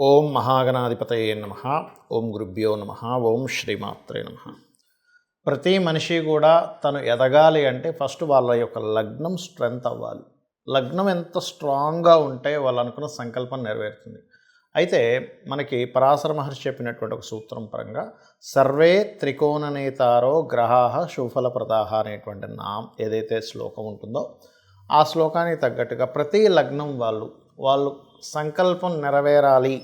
ఓం మహాగణాధిపతయే నమః. ఓం గురుభ్యో నమః. ఓం శ్రీమాత్రే నమః. ప్రతి మనిషి కూడా తను ఎదగాలి అంటే ఫస్ట్ వాళ్ళ యొక్క లగ్నం స్ట్రెంగ్త్ అవ్వాలి. లగ్నం ఎంత స్ట్రాంగ్గా ఉంటే వాళ్ళు అనుకున్న సంకల్పం నెరవేరుతుంది. అయితే మనకి పరాశర మహర్షి చెప్పినటువంటి ఒక సూత్రం పరంగా సర్వే త్రికోణనేతారో గ్రహాః శుభఫలప్రదాః అనేటువంటి ఏదైతే శ్లోకం ఉంటుందో ఆ శ్లోకానికి తగ్గట్టుగా ప్రతి లగ్నం వాళ్ళు సంకల్పం నెరవేరాలి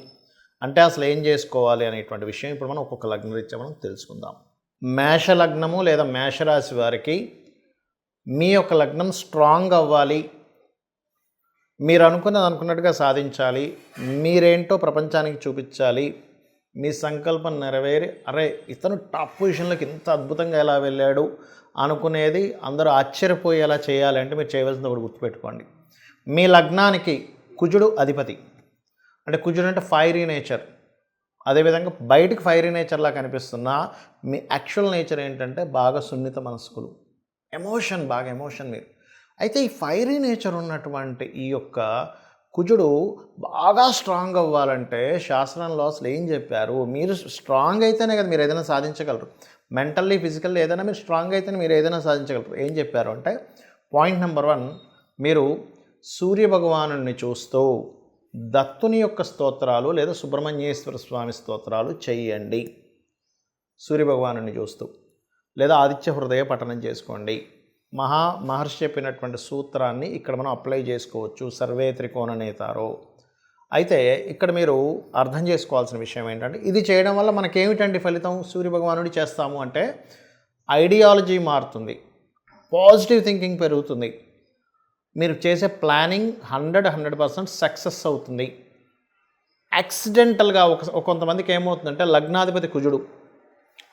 అంటే అసలు ఏం చేసుకోవాలి అనేటువంటి విషయం ఇప్పుడు మనం ఒక్కొక్క లగ్న రీత్యా మనం తెలుసుకుందాం. మేష లగ్నము లేదా మేషరాశి వారికి మీ యొక్క లగ్నం స్ట్రాంగ్ అవ్వాలి, మీరు అనుకున్నది అనుకున్నట్టుగా సాధించాలి, మీరేంటో ప్రపంచానికి చూపించాలి, మీ సంకల్పం నెరవేరి అరే ఇతను టాప్ పొజిషన్లోకి ఇంత అద్భుతంగా ఎలా వెళ్ళాడు అనుకునేది అందరూ ఆశ్చర్యపోయేలా చేయాలి అంటే మీరు చేయవలసింది ఒకటి గుర్తుపెట్టుకోండి. మీ లగ్నానికి కుజుడు అధిపతి, అంటే కుజుడు అంటే ఫైరీ నేచర్. అదేవిధంగా బయటికి ఫైరీ నేచర్లా కనిపిస్తున్నా మీ యాక్చువల్ నేచర్ ఏంటంటే బాగా సున్నిత మనస్కులు, బాగా ఎమోషన్ మీరు. అయితే ఈ ఫైరీ నేచర్ ఉన్నటువంటి ఈ యొక్క కుజుడు బాగా స్ట్రాంగ్ అవ్వాలంటే శాస్త్రంలో అసలు ఏం చెప్పారు, మీరు స్ట్రాంగ్ అయితేనే కదా మీరు ఏదైనా సాధించగలరు. మెంటల్లీ ఫిజికల్లీ ఏదైనా మీరు స్ట్రాంగ్ అయితేనే మీరు ఏదైనా సాధించగలరు. ఏం చెప్పారు అంటే పాయింట్ నెంబర్ 1, మీరు సూర్యభగవానుడిని చూస్తూ దత్తుని యొక్క స్తోత్రాలు లేదా సుబ్రహ్మణ్యేశ్వర స్వామి స్తోత్రాలు చెయ్యండి. సూర్యభగవానుడిని చూస్తూ లేదా ఆదిత్య హృదయ పఠనం చేసుకోండి. మహర్షి చెప్పినటువంటి సూత్రాన్ని ఇక్కడ మనం అప్లై చేసుకోవచ్చు. సర్వే త్రికోణనేతారో. అయితే ఇక్కడ మీరు అర్థం చేసుకోవాల్సిన విషయం ఏంటంటే ఇది చేయడం వల్ల మనకేమిటండి ఫలితం? సూర్యభగవానుడి చేస్తాము అంటే ఐడియాలజీ మారుతుంది, పాజిటివ్ థింకింగ్ పెరుగుతుంది, మీరు చేసే ప్లానింగ్ 100% సక్సెస్ అవుతుంది. యాక్సిడెంటల్గా కొంతమందికి ఏమవుతుందంటే లగ్నాధిపతి కుజుడు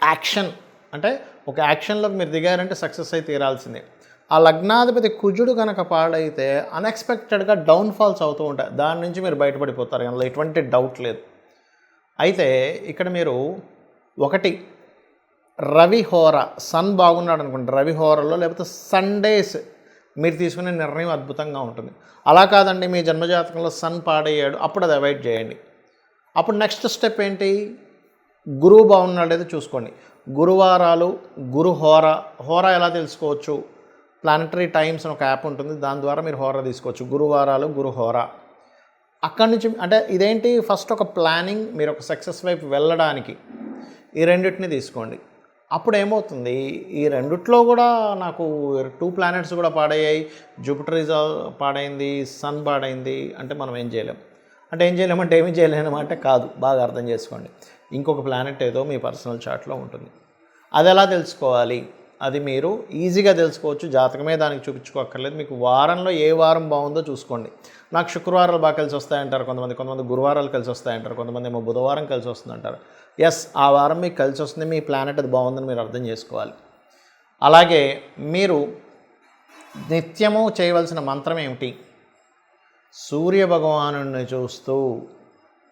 యాక్షన్ అంటే ఒక యాక్షన్లోకి మీరు దిగారంటే సక్సెస్ అయి తీరాల్సిందే. ఆ లగ్నాధిపతి కుజుడు కనుక పాడైతే అన్ఎక్స్పెక్టెడ్గా డౌన్ఫాల్స్ అవుతూ ఉంటాయి. దాని నుంచి మీరు బయటపడిపోతారు, అందులో ఎటువంటి డౌట్ లేదు. అయితే ఇక్కడ మీరు ఒకటి రవి హోర, సన్ బాగున్నాడు అనుకోండి, రవి హోరలో లేకపోతే సండేస్ మీరు తీసుకునే నిర్ణయం అద్భుతంగా ఉంటుంది. అలా కాదండి మీ జన్మజాతకంలో సన్ పాడయ్యాడు, అప్పుడు అది అవాయిడ్ చేయండి. అప్పుడు నెక్స్ట్ స్టెప్ ఏంటి, గురువు బాగున్నాడు లేదో చూసుకోండి. గురువారాలు, గురు హోర ఎలా తెలుసుకోవచ్చు? ప్లానటరీ టైమ్స్ అని ఒక యాప్ ఉంటుంది, దాని ద్వారా మీరు హోర తీసుకోవచ్చు. గురువారాలు, గురు హోర. అక్కడి నుంచి అంటే ఇదేంటి, ఫస్ట్ ఒక ప్లానింగ్, మీరు ఒక సక్సెస్ వైపు వెళ్ళడానికి ఈ రెండింటిని తీసుకోండి. అప్పుడు ఏమవుతుంది, ఈ రెండిట్లో కూడా నాకు 2 ప్లానెట్స్ కూడా పాడయ్యాయి, జూపిటర్ పాడైంది, సన్ పాడైంది అంటే మనం ఏం చేయలేం. అంటే ఏం చేయలేమంటే ఏమీ చేయలేమన్నమాట కాదు, బాగా అర్థం చేసుకోండి. ఇంకొక ప్లానెట్ ఏదో మీ పర్సనల్ చార్ట్లో ఉంటుంది. అది ఎలా తెలుసుకోవాలి? అది మీరు ఈజీగా తెలుసుకోవచ్చు, జాతకమే దానికి చూపించుకోక్కర్లేదు. మీకు వారంలో ఏ వారం బాగుందో చూసుకోండి. నాకు శుక్రవారాలు బాగా కలిసి వస్తాయంటారు కొంతమంది గురువారాలు కలిసి వస్తాయంటారు, కొంతమంది ఏమో బుధవారం కలిసి వస్తుందంటారు. ఎస్, ఆ వారం మీకు కలిసి వస్తుంది, మీ ప్లానెట్ అది బాగుందని మీరు అర్థం చేసుకోవాలి. అలాగే మీరు నిత్యము చేయవలసిన మంత్రం ఏమిటి? సూర్యభగవానుడిని చూస్తూ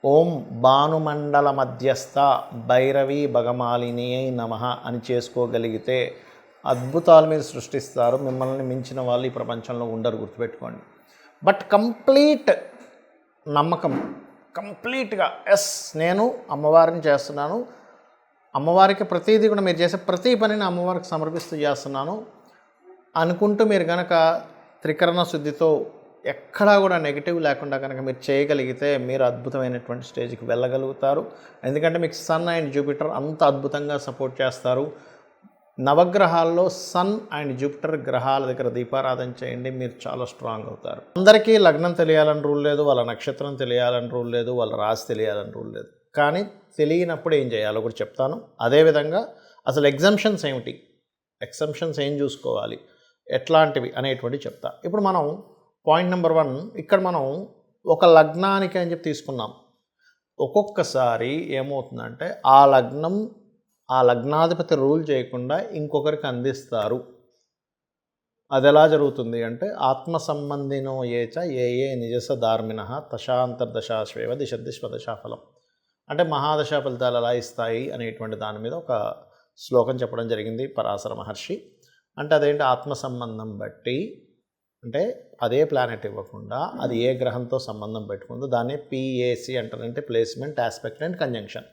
ఓం భానుమండల మధ్యస్థ భైరవి భగమాలిని నమః అని చేసుకోగలిగితే అద్భుతాలు మీరు సృష్టిస్తారు. మిమ్మల్ని మించిన వాళ్ళు ఈ ప్రపంచంలో ఉండరు, గుర్తుపెట్టుకోండి. బట్ కంప్లీట్ నమ్మకం, కంప్లీట్గా ఎస్ నేను అమ్మవారిని చేస్తున్నాను, అమ్మవారికి ప్రతిదీ కూడా మీరు చేసే ప్రతి పనిని అమ్మవారికి సమర్పిస్తూ చేస్తున్నాను అనుకుంటూ మీరు కనుక త్రికరణ శుద్ధితో ఎక్కడా కూడా నెగిటివ్ లేకుండా కనుక మీరు చేయగలిగితే మీరు అద్భుతమైనటువంటి స్టేజ్కి వెళ్ళగలుగుతారు. ఎందుకంటే మీకు సన్ అండ్ జూపిటర్ అంత అద్భుతంగా సపోర్ట్ చేస్తారు. నవగ్రహాల్లో సన్ అండ్ జూపిటర్ గ్రహాల దగ్గర దీపారాధన చేయండి, మీరు చాలా స్ట్రాంగ్ అవుతారు. అందరికీ లగ్నం తెలియాలని రూల్ లేదు, వాళ్ళ నక్షత్రం తెలియాలని రూల్ లేదు, వాళ్ళ రాశి తెలియాలని రూల్ లేదు. కానీ తెలియనప్పుడు ఏం చేయాలో కూడా చెప్తాను. అదేవిధంగా అసలు ఎగ్జంప్షన్స్ ఏం చూసుకోవాలి, ఎట్లాంటివి అనేటువంటి చెప్తా. ఇప్పుడు మనం పాయింట్ నెంబర్ 1, ఇక్కడ మనం ఒక లగ్నానికి అని చెప్పి తీసుకున్నాం. ఒక్కొక్కసారి ఏమవుతుందంటే ఆ లగ్నాధిపతి రూల్ చేయకుండా ఇంకొకరికి అందిస్తారు. అది ఎలా జరుగుతుంది అంటే ఆత్మ సంబంధినో ఏచ ఏ నిజస ధార్మిణ తశాంతర్దశాశ్వేవ దిశదిశ్వదశాఫలం అంటే మహాదశా ఫలితాలు ఎలా ఇస్తాయి అనేటువంటి దాని మీద ఒక శ్లోకం చెప్పడం జరిగింది పరాశర మహర్షి. అంటే అదేంటి, ఆత్మ సంబంధం బట్టి అంటే అదే ప్లానెట్ ఇవ్వకుండా అది ఏ గ్రహంతో సంబంధం పెట్టుకుందో దాన్ని PAC అంటారంటే ప్లేస్మెంట్, ఆస్పెక్ట్ అండ్ కంజంక్షన్.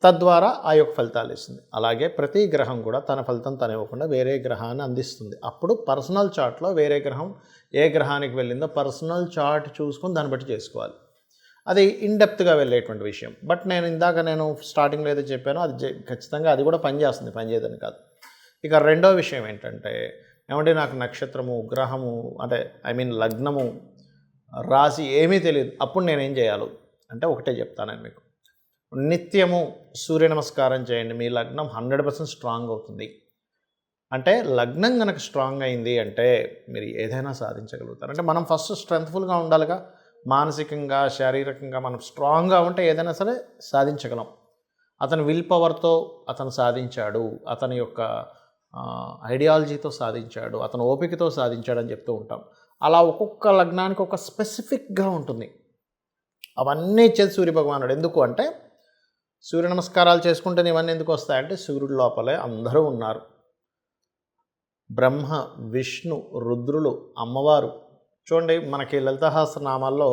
తద్వారా ఆ యొక్క ఫలితాలు ఇస్తుంది. అలాగే ప్రతి గ్రహం కూడా తన ఫలితం తను ఇవ్వకుండా వేరే గ్రహాన్ని అందిస్తుంది. అప్పుడు పర్సనల్ చార్ట్లో వేరే గ్రహం ఏ గ్రహానికి వెళ్ళిందో పర్సనల్ చార్ట్ చూసుకొని దాన్ని బట్టి చేసుకోవాలి. అది ఇన్డెప్త్గా వెళ్ళేటువంటి విషయం. బట్ నేను స్టార్టింగ్లో ఏదో చెప్పానో అది ఖచ్చితంగా అది కూడా పనిచేస్తుంది, పనిచేయదని కాదు. ఇక రెండో విషయం ఏంటంటే, ఏమంటే నాకు నక్షత్రము, గ్రహము అంటే లగ్నము, రాశి ఏమీ తెలియదు, అప్పుడు నేనేం చేయాలి అంటే ఒకటే చెప్తాను మీకు. నిత్యము సూర్య నమస్కారం చేయండి, మీ లగ్నం 100% స్ట్రాంగ్ అవుతుంది. అంటే లగ్నం కనుక స్ట్రాంగ్ అయింది అంటే మీరు ఏదైనా సాధించగలుగుతారు. అంటే మనం ఫస్ట్ స్ట్రెంగ్త్ఫుల్గా ఉండాలిగా, మానసికంగా శారీరకంగా మనం స్ట్రాంగ్గా ఉంటే ఏదైనా సరే సాధించగలం. అతను విల్ పవర్తో అతను సాధించాడు, అతని యొక్క ఐడియాలజీతో సాధించాడు, అతను ఓపికతో సాధించాడని చెప్తూ ఉంటాం. అలా ఒక్కొక్క లగ్నానికి ఒక స్పెసిఫిక్గా ఉంటుంది. అవన్నీ ఇచ్చేది సూర్యభగవానుడు. ఎందుకు అంటే సూర్య నమస్కారాలు చేసుకుంటే ఇవన్నీ ఎందుకు వస్తాయంటే సూర్యుడి లోపలే అందరూ ఉన్నారు. బ్రహ్మ, విష్ణు, రుద్రులు, అమ్మవారు. చూడండి, మనకి లలితసహస్రనామాల్లో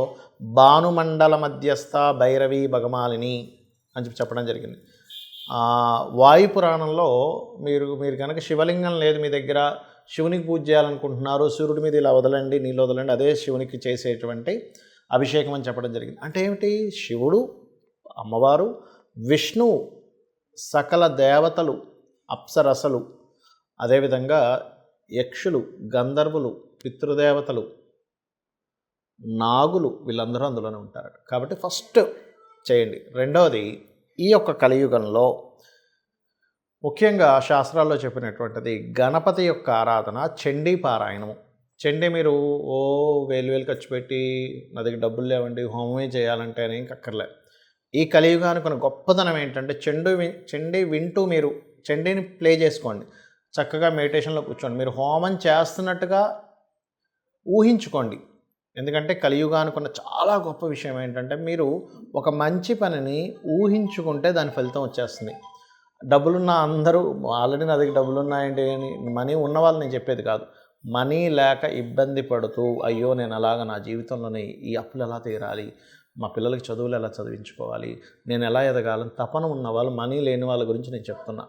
భానుమండల మధ్యస్థ భైరవి భగమాలిని అని చెప్పడం జరిగింది. వాయుపురాణంలో మీరు కనుక శివలింగం లేదు మీ దగ్గర, శివునికి పూజ చేయాలనుకుంటున్నారు, సూర్యుడి మీద ఇలా వదలండి, నీళ్ళు వదలండి, అదే శివునికి చేసేటువంటి అభిషేకం అని చెప్పడం జరిగింది. అంటే ఏమిటి? శివుడు, అమ్మవారు, విష్ణువు, సకల దేవతలు, అప్సరసలు, అదేవిధంగా యక్షులు, గంధర్వులు, పితృదేవతలు, నాగులు, వీళ్ళందరూ అందులోనే ఉంటారు. కాబట్టి ఫస్ట్ చేయండి. రెండవది, ఈ యొక్క కలియుగంలో ముఖ్యంగా శాస్త్రాల్లో చెప్పినటువంటిది గణపతి యొక్క ఆరాధన, చండీ పారాయణము. చండీ మీరు వేలు ఖర్చు పెట్టి నా దగ్గర డబ్బులు లేవండి హోమమే చేయాలంటే అని ఇంకక్కర్లే. ఈ కలియుగానికి ఉన్న గొప్పతనం ఏంటంటే చండీ వింటూ మీరు చండీని ప్లే చేసుకోండి, చక్కగా మెడిటేషన్లో కూర్చోండి, మీరు హోమం చేస్తున్నట్టుగా ఊహించుకోండి. ఎందుకంటే కలియుగానికి ఉన్న చాలా గొప్ప విషయం ఏంటంటే మీరు ఒక మంచి పనిని ఊహించుకుంటే దాని ఫలితం వచ్చేస్తుంది. డబ్బులున్న అందరూ ఆల్రెడీ నా దగ్గర డబ్బులు ఉన్నాయండి అని మనీ ఉన్న వాళ్ళు నేను చెప్పేది కాదు. మనీ లేక ఇబ్బంది పడుతూ అయ్యో నేను అలాగా నా జీవితంలోనే ఈ అప్పులు ఎలా తీరాలి, మా పిల్లలకి చదువులు ఎలా చదివించుకోవాలి, నేను ఎలా ఎదగాలని తపన ఉన్న వాళ్ళు, మనీ లేని వాళ్ళ గురించి నేను చెప్తున్నా.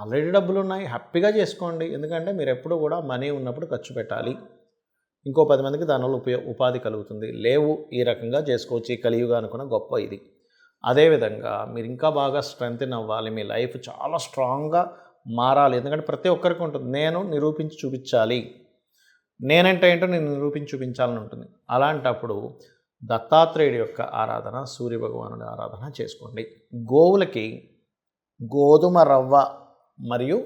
ఆల్రెడీ డబ్బులు ఉన్నాయి, హ్యాపీగా చేసుకోండి. ఎందుకంటే మీరు ఎప్పుడు కూడా మనీ ఉన్నప్పుడు ఖర్చు పెట్టాలి, ఇంకో 10 మందికి దానివల్ల ఉపాధి కలుగుతుంది. లేవు, ఈ రకంగా చేసుకోవచ్చు. ఈ కలియుగానికి ఉన్న గొప్ప ఇది. అదేవిధంగా మీరు ఇంకా బాగా స్ట్రెంగ్తెన్ అవ్వాలి, మీ లైఫ్ చాలా స్ట్రాంగ్గా మారాలి. ఎందుకంటే ప్రతి ఒక్కరికి ఉంటుంది, నేను నిరూపించి చూపించాలి, నేనంటే ఏంటో నేను నిరూపించి చూపించాలని ఉంటుంది. అలాంటప్పుడు దత్తాత్రేయుడి యొక్క ఆరాధన, సూర్యభగవానుడి ఆరాధన చేసుకోండి. గోవులకి గోధుమ రవ్వ మరియు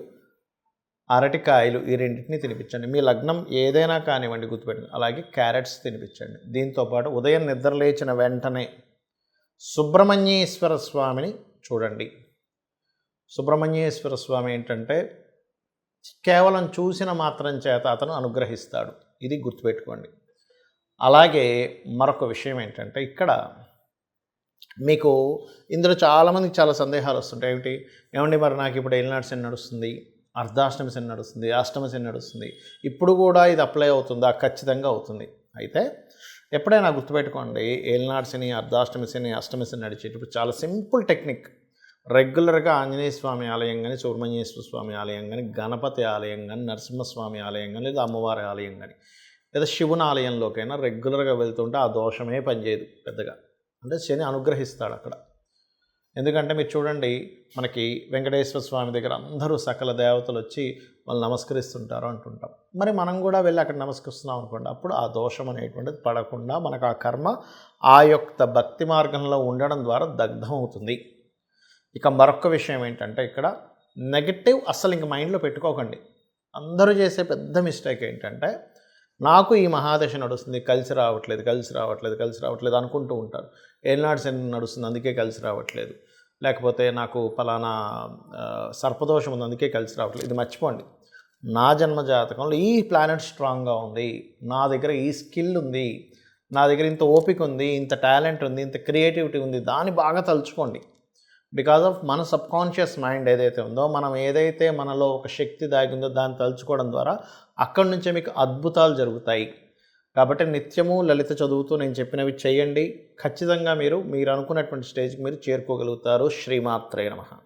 అరటికాయలు ఈ రెండింటిని తినిపించండి. మీ లగ్నం ఏదైనా కానివ్వండి గుర్తుపెట్టండి. అలాగే క్యారెట్స్ తినిపించండి. దీంతోపాటు ఉదయం నిద్రలేచిన వెంటనే సుబ్రహ్మణ్యేశ్వర స్వామిని చూడండి. సుబ్రహ్మణ్యేశ్వర స్వామి ఏంటంటే కేవలం చూసిన మాత్రం చేత అతను అనుగ్రహిస్తాడు, ఇది గుర్తుపెట్టుకోండి. అలాగే మరొక విషయం ఏంటంటే ఇక్కడ మీకు ఇందులో చాలామందికి చాలా సందేహాలు వస్తుంటాయి. ఏమండి మరి నాకు ఇప్పుడు ఏలినాటి శని నడుస్తుంది, అర్ధాష్టమి శని నడుస్తుంది, అష్టమి శని నడుస్తుంది, ఇప్పుడు కూడా ఇది అప్లై అవుతుందా? ఖచ్చితంగా అవుతుంది. అయితే ఎప్పుడైనా గుర్తుపెట్టుకోండి, ఏలినాటి శని, అర్ధాష్టమి శని, అష్టమి శని నడిచేటప్పుడు చాలా సింపుల్ టెక్నిక్. రెగ్యులర్గా ఆంజనేయ స్వామి ఆలయం కానీ, సుబ్రహ్మణ్యేశ్వర స్వామి ఆలయం కానీ, గణపతి ఆలయం కానీ, నరసింహస్వామి ఆలయం కానీ, లేదా అమ్మవారి ఆలయం కానీ, లేదా శివుని ఆలయంలోకైనా రెగ్యులర్గా వెళ్తుంటే ఆ దోషమే పనిచేయదు పెద్దగా. అంటే శని అనుగ్రహిస్తాడు అక్కడ. ఎందుకంటే మీరు చూడండి, మనకి వెంకటేశ్వర స్వామి దగ్గర అందరూ సకల దేవతలు వచ్చి వాళ్ళు నమస్కరిస్తుంటారు అంటుంటాం. మరి మనం కూడా వెళ్ళి అక్కడ నమస్కరిస్తున్నాం అనుకోండి, అప్పుడు ఆ దోషం అనేటువంటిది పడకుండా మనకు ఆ కర్మ ఆ యొక్క భక్తి మార్గంలో ఉండడం ద్వారా దగ్ధం అవుతుంది. ఇక మరొక విషయం ఏంటంటే ఇక్కడ నెగటివ్ అస్సలు ఇంక మైండ్లో పెట్టుకోకండి. అందరూ చేసే పెద్ద మిస్టేక్ ఏంటంటే నాకు ఈ మహాదశ నడుస్తుంది, కలిసి రావట్లేదు అనుకుంటూ ఉంటారు. ఏలినాటి శని నడుస్తుంది అందుకే కలిసి రావట్లేదు, లేకపోతే నాకు పలానా సర్పదోషం ఉంది అందుకే కలిసి రావట్లేదు. ఇది మర్చిపోండి. నా జన్మ జాతకంలో ఈ ప్లానెట్ స్ట్రాంగ్గా ఉంది, నా దగ్గర ఈ స్కిల్ ఉంది, నా దగ్గర ఇంత ఓపిక ఉంది, ఇంత టాలెంట్ ఉంది, ఇంత క్రియేటివిటీ ఉంది, దాన్ని బాగా తలుచుకోండి. బికాజ్ ఆఫ్ మన సబ్కాన్షియస్ మైండ్ ఏదైతే ఉందో, మనం ఏదైతే మనలో ఒక శక్తి దాగిందో దాన్ని తలుచుకోవడం ద్వారా అక్కడి నుంచే మీకు అద్భుతాలు జరుగుతాయి. కాబట్టి నిత్యము లలిత చదువుతూ నేను చెప్పినవి చేయండి. ఖచ్చితంగా మీరు అనుకున్నటువంటి స్టేజ్కి మీరు చేరుకోగలుగుతారు. శ్రీమాత్రే నమః.